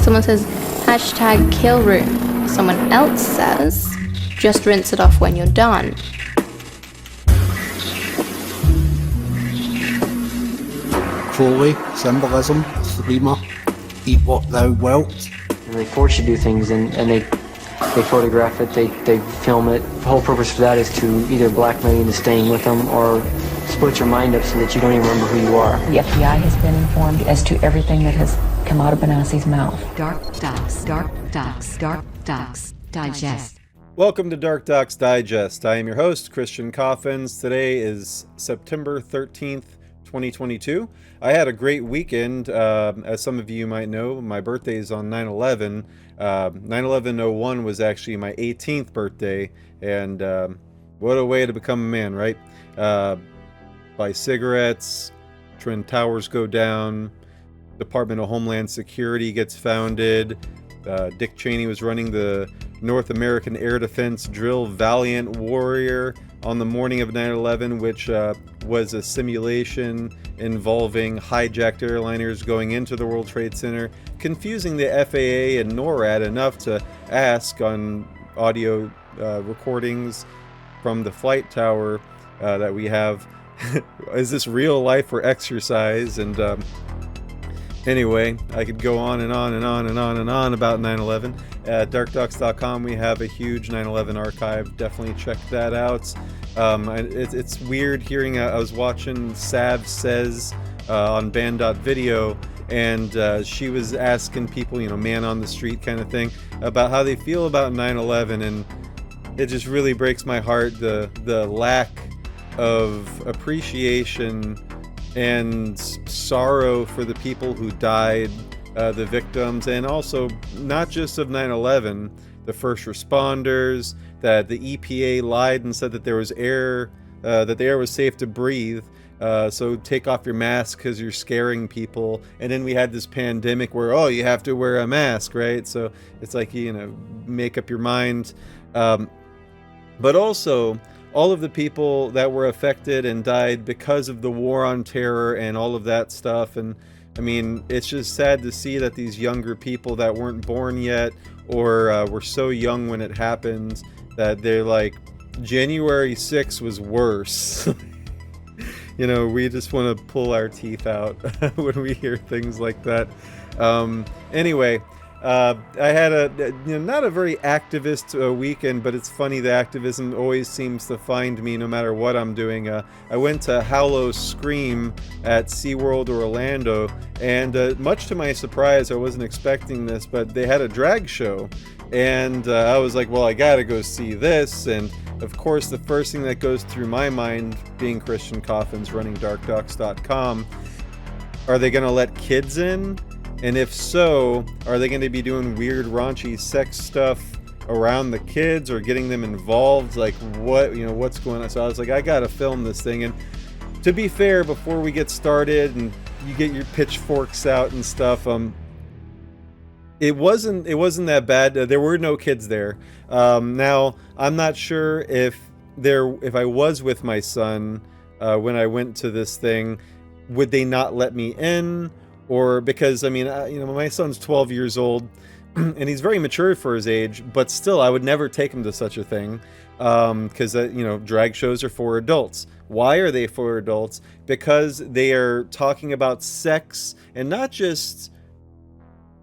Someone says, hashtag kill room. Someone else says, just rinse it off when you're done. Cruelty, symbolism, screamer, eat what thou wilt. And they force you to do things, and they photograph it, they film it. The whole purpose for that is to either blackmail you into staying with them or split your mind up so that you don't even remember who you are. The FBI has been informed as to everything that has come out of Benassi's mouth. DarkDox Digest. Welcome to DarkDox Digest. I am your host, Christian Coffins. Today is September 13th, 2022. I had a great weekend. As some of you might know, my birthday is on 9/11. 9/11/01 was actually my 18th birthday, and what a way to become a man, right? Buy cigarettes, Twin Towers go down, Department of Homeland Security gets founded, Dick Cheney was running the North American Air Defense Drill Valiant Warrior on the morning of 9/11, which was a simulation involving hijacked airliners going into the World Trade Center, confusing the FAA and NORAD enough to ask on audio recordings from the flight tower that we have, is this real life or exercise? And anyway, I could go on and on and on and on and on about 9/11. At DarkDox.com we have a huge 9/11 archive. Definitely check that out. It's weird hearing, I was watching Sav Says on band.video, and she was asking people, man on the street kind of thing, about how they feel about 9/11, and it just really breaks my heart, the lack of appreciation and sorrow for the people who died, the victims, and also not just of 9/11, the first responders, that the EPA lied and said that there was air, that the air was safe to breathe, so take off your mask because you're scaring people. And then we had this pandemic where, you have to wear a mask, right? So it's like, make up your mind. But also, all of the people that were affected and died because of the war on terror and all of that stuff. And I mean, it's just sad to see that these younger people that weren't born yet, or were so young when it happened, that they're like, January 6th was worse. We just want to pull our teeth out when we hear things like that. Anyway, I had not a very activist weekend, but it's funny, the activism always seems to find me no matter what I'm doing. I went to Howl-o-Scream at SeaWorld Orlando, and much to my surprise, I wasn't expecting this, but they had a drag show, and I was like, well, I gotta go see this. And of course, the first thing that goes through my mind, being Christian Coffins running DarkDox.com, are they gonna let kids in? And if so, are they going to be doing weird, raunchy sex stuff around the kids or getting them involved? Like, what's going on? So I was like, I got to film this thing. And to be fair, before we get started and you get your pitchforks out and stuff, it wasn't that bad. There were no kids there. Now, I'm not sure if I was with my son when I went to this thing, would they not let me in? Or because, my son's 12 years old, and he's very mature for his age, but still, I would never take him to such a thing, because, drag shows are for adults. Why are they for adults? Because they are talking about sex, and not just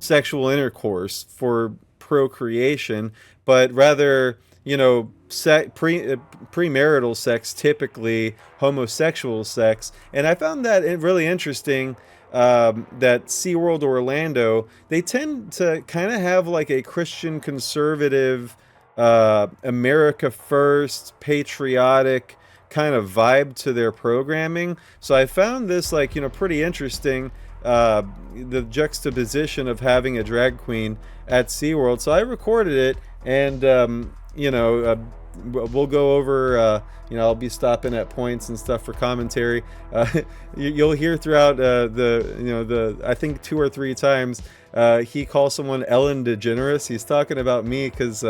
sexual intercourse for procreation, but rather, premarital sex, typically homosexual sex. And I found that really interesting. That SeaWorld Orlando, they tend to kind of have like a Christian conservative, America first, patriotic kind of vibe to their programming. So I found this pretty interesting, the juxtaposition of having a drag queen at SeaWorld. So I recorded it, and we'll go over, I'll be stopping at points and stuff for commentary. You'll hear throughout I think 2 or 3 times he calls someone Ellen DeGeneres. He's talking about me because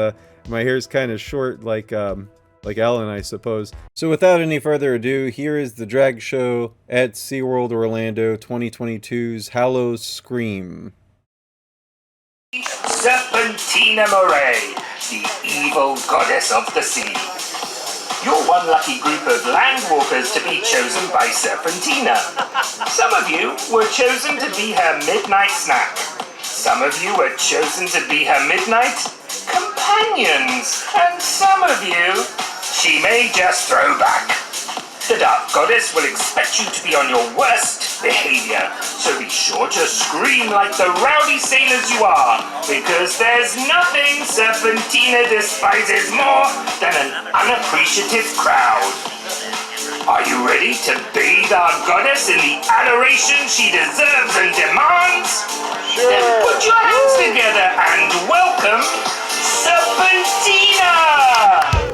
my hair's kind of short, like Ellen, I suppose. So without any further ado, here is the drag show at SeaWorld Orlando 2022's Howl-o-Scream. Serpentina Moray, the evil goddess of the sea. You're one lucky group of landwalkers to be chosen by Serpentina. Some of you were chosen to be her midnight snack. Some of you were chosen to be her midnight companions. And some of you, she may just throw back. The Dark Goddess will expect you to be on your worst behavior, so be sure to scream like the rowdy sailors you are, because there's nothing Serpentina despises more than an unappreciative crowd. Are you ready to bathe our goddess in the adoration she deserves and demands? Sure. Then put your hands together and welcome Serpentina!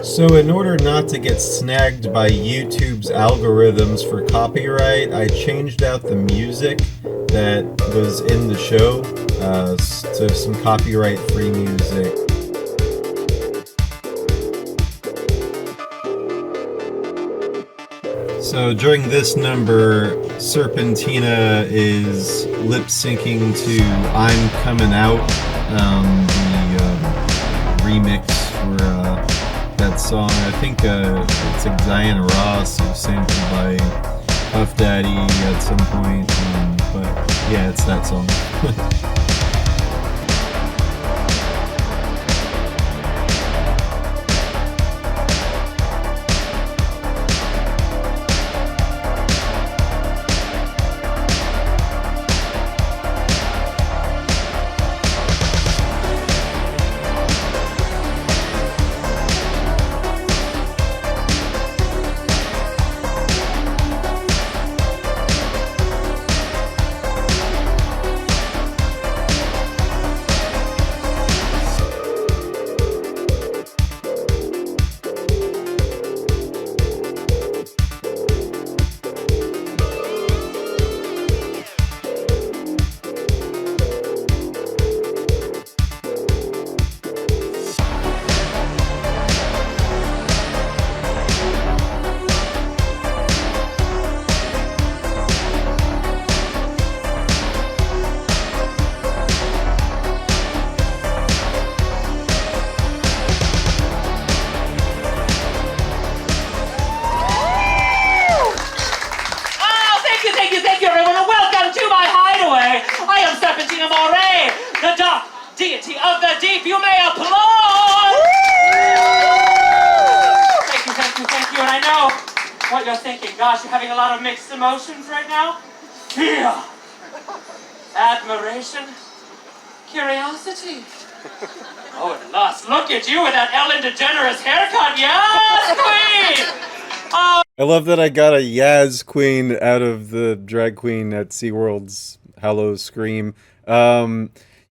So in order not to get snagged by YouTube's algorithms for copyright, I changed out the music that was in the show to some copyright-free music. So during this number, Serpentina is lip-syncing to I'm Coming Out, the remix for that song. I think it's like Diana Ross, who sampled by Puff Daddy at some point, but yeah, it's that song. Deity of the deep, you may applaud! Thank you, and I know what you're thinking. Gosh, you're having a lot of mixed emotions right now. Fear, admiration, curiosity. Oh, and lust, look at you with that Ellen DeGeneres haircut, yes, queen! Oh. I love that I got a Yaz Queen out of the drag queen at SeaWorld's Howl-o-Scream.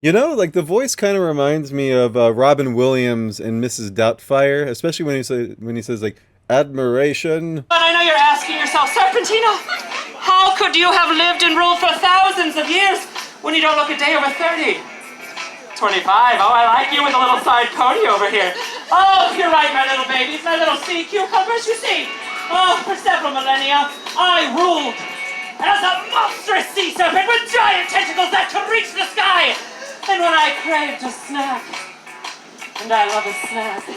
You know, like the voice kind of reminds me of Robin Williams and Mrs. Doubtfire, especially when he says like admiration. But I know you're asking yourself, Serpentina, how could you have lived and ruled for thousands of years when you don't look a day over 30? 25. Oh, I like you with a little side pony over here. Oh, you're right, my little babies, my little sea cucumbers. You see, oh, for several millennia, I ruled as a monstrous sea serpent with giant tentacles that could reach the sky. And when I craved a snack, and I love a snack,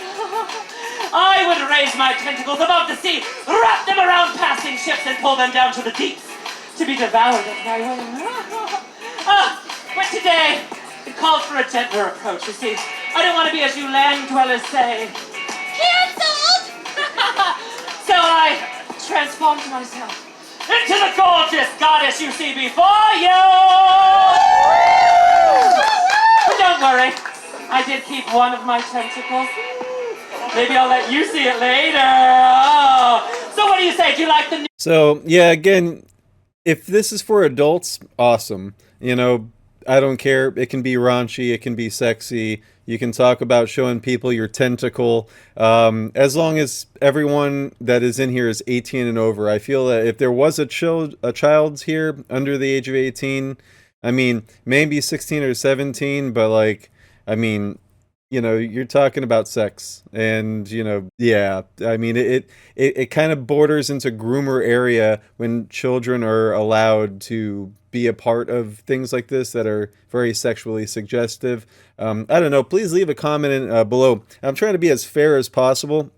I would raise my tentacles above the sea, wrap them around passing ships, and pull them down to the deeps to be devoured at my whim. But today, it called for a gentler approach, you see. I don't want to be, as you land dwellers say, cancelled! So I transformed myself into the gorgeous goddess you see before you! But don't worry, I did keep one of my tentacles. Maybe I'll let you see it later. Oh. So what do you say? Do you like the new... So, yeah, again, if this is for adults, awesome. You know, I don't care. It can be raunchy. It can be sexy. You can talk about showing people your tentacle. As long as everyone that is in here is 18 and over. I feel that if there was a child here under the age of 18, I mean, maybe 16 or 17, but like, I mean, you know, you're talking about sex, and you know, yeah, I mean, it kind of borders into groomer area when children are allowed to be a part of things like this that are very sexually suggestive. I don't know. Please leave a comment below. I'm trying to be as fair as possible.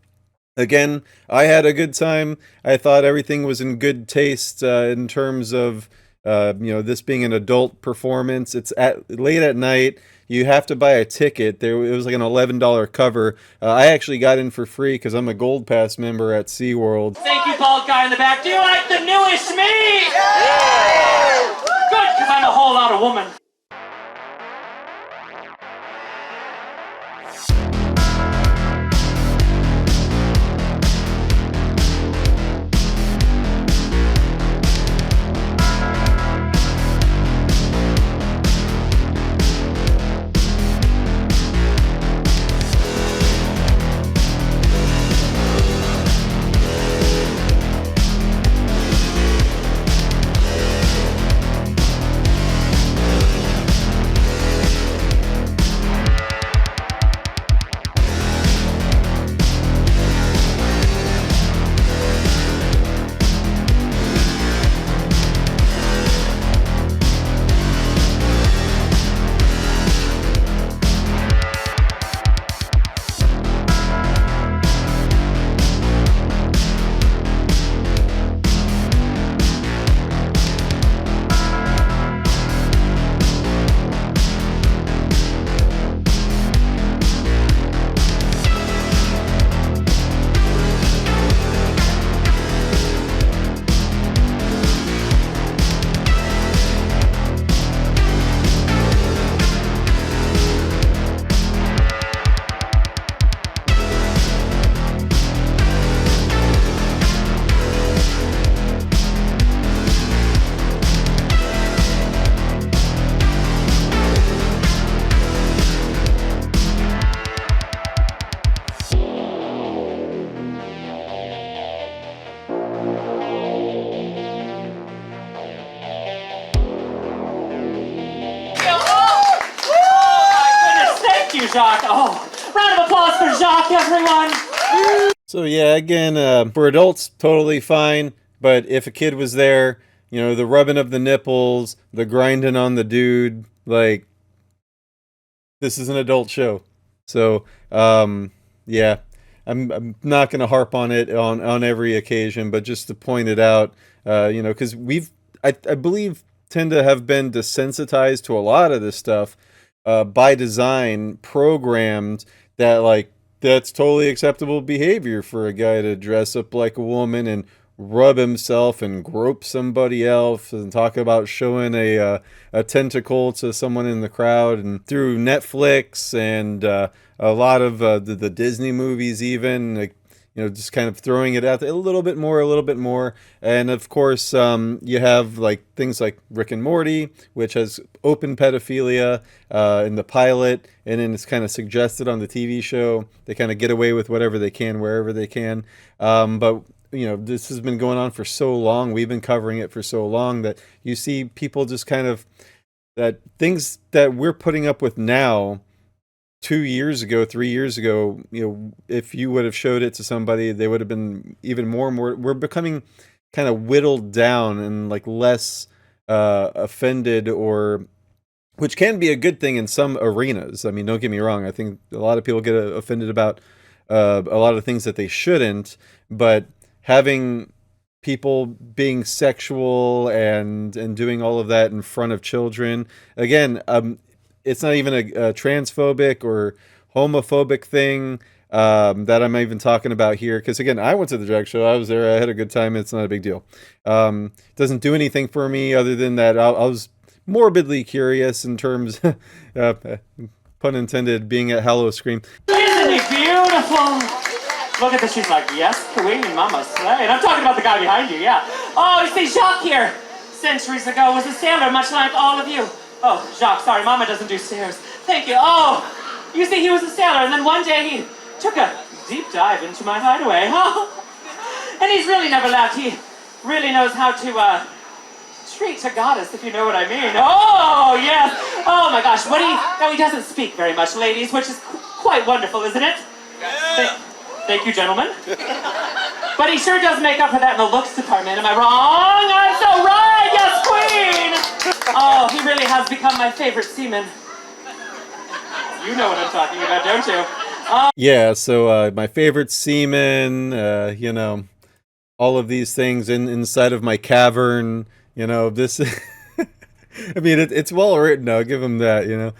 Again, I had a good time. I thought everything was in good taste in terms of this being an adult performance. It's late at night. You have to buy a ticket. It was like an $11 cover. I actually got in for free because I'm a Gold Pass member at SeaWorld. Thank you, bald guy in the back. Do you like the newish me? Yeah! Good, because I'm a whole lot of woman. Jacques. Oh, round of applause for Jacques, everyone. So yeah, again, for adults, totally fine. But if a kid was there, the rubbing of the nipples, the grinding on the dude, like, this is an adult show. So, yeah, I'm not going to harp on it on every occasion, but just to point it out, because I believe, tend to have been desensitized to a lot of this stuff. By design, programmed that that's totally acceptable behavior for a guy to dress up like a woman and rub himself and grope somebody else and talk about showing a tentacle to someone in the crowd. And through Netflix and a lot of the Disney movies even, just kind of throwing it out there a little bit more. And of course, you have things like Rick and Morty, which has open pedophilia in the pilot, and then it's kind of suggested on the TV show. They kind of get away with whatever they can, wherever they can. But this has been going on for so long. We've been covering it for so long that you see people just kind of, that things that we're putting up with now, 2 years ago, 3 years ago, if you would have showed it to somebody, they would have been even more. We're becoming kind of whittled down and less offended, which can be a good thing in some arenas. I mean, don't get me wrong. I think a lot of people get offended about a lot of things that they shouldn't, but having people being sexual and doing all of that in front of children, again, it's not even a transphobic or homophobic thing that I'm even talking about here. Because again, I went to the drag show. I was there. I had a good time. It's not a big deal. It doesn't do anything for me other than that I was morbidly curious in terms, pun intended, being at Howl-o-Scream. Isn't he beautiful? Look at this. She's like, yes, Queen Mama Slay. And I'm talking about the guy behind you, yeah. Oh, you see, Jacques here, centuries ago, was a sailor, much like all of you. Oh, Jacques, sorry, Mama doesn't do stairs. Thank you. Oh, you see, he was a sailor, and then one day he took a deep dive into my hideaway. Oh, and he's really never left. He really knows how to treat a goddess, if you know what I mean. Oh, yes. Oh, my gosh. Now, he doesn't speak very much, ladies, which is quite wonderful, isn't it? Yeah. Thank you, gentlemen. But he sure does make up for that in the looks department. Am I wrong? I'm so right. Yes, Queen. has become my favorite seaman. You know what I'm talking about, don't you? Yeah, so my favorite seaman, you know, all of these things inside of my cavern, you know, this... I mean, it's well written, I'll give him that, you know.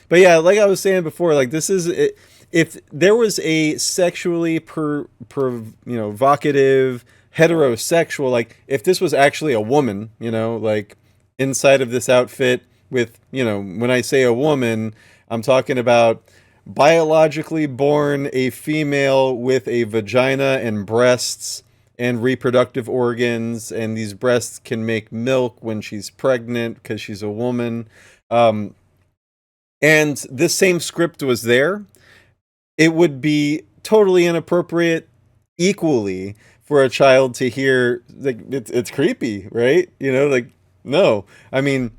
But yeah, like I was saying before, like this is... if there was a sexually vocative, heterosexual, like if this was actually a woman, you know, like inside of this outfit with, you know, when I say a woman, I'm talking about biologically born a female with a vagina and breasts and reproductive organs, and these breasts can make milk when she's pregnant because she's a woman. And this same script was there. It would be totally inappropriate equally for a child to hear, like, it's creepy, right? You know, like, no. I mean,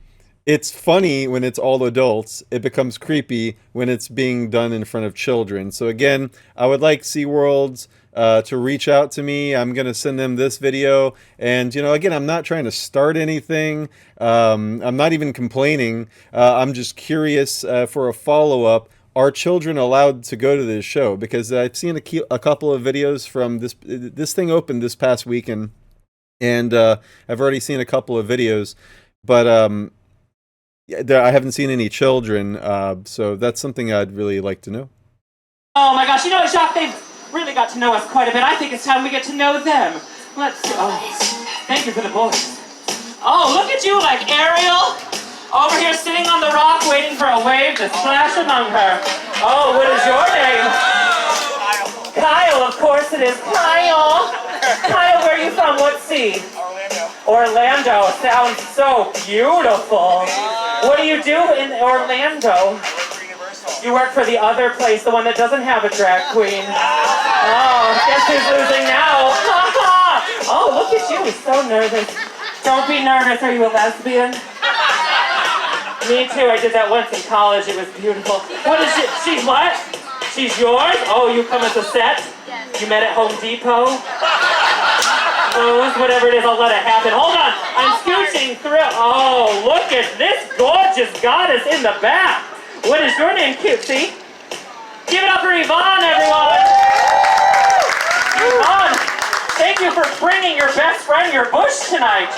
it's funny when it's all adults. It becomes creepy when it's being done in front of children. So again, I would like SeaWorld to reach out to me. I'm going to send them this video. And, you know, again, I'm not trying to start anything. I'm not even complaining. I'm just curious for a follow-up. Are children allowed to go to this show? Because I've seen a couple of videos from this thing opened this past weekend, and I've already seen a couple of videos, but I haven't seen any children, so that's something I'd really like to know. Oh my gosh, you know what, Jacques? They've really got to know us quite a bit. I think it's time we get to know them. Let's see. Oh, thank you for the voice. Oh, look at you, like Ariel. Over here sitting on the rock waiting for a wave to splash among her. Oh, what is your name? Kyle, of course it is. Kyle! Kyle, where are you from? What sea? Orlando. Sounds so beautiful. What do you do in Orlando? You work for the other place, the one that doesn't have a drag queen. Oh, guess who's losing now? Oh, look at you, he's so nervous. Don't be nervous, are you a lesbian? Me too, I did that once in college, it was beautiful. What is it? She's what? She's yours? Oh, you come as a set? You met at Home Depot? Whatever it is, I'll let it happen. Hold on, I'm scooching through. Oh, look at this gorgeous goddess in the back. What is your name, cutesy? Give it up for Yvonne, everyone! Yvonne, thank you for bringing your best friend your bush tonight.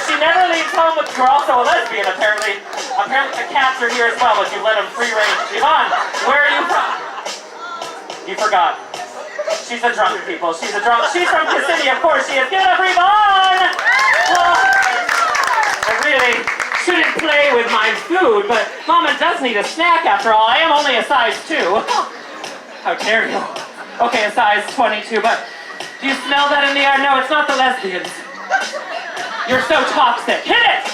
She never leaves home with... You're also a lesbian, apparently. Apparently the cats are here as well, but you let them free range. Yvonne, where are you from? You forgot. She's a drunk, people. She's a drunk. She's from Kissimmee, of course she is. Give it up for Yvonne! Well, I really shouldn't play with my food, but Mama does need a snack after all. I am only a size 2. How dare you? Okay, a size 22, but do you smell that in the air? No, it's not the lesbians. You're so toxic. Hit it!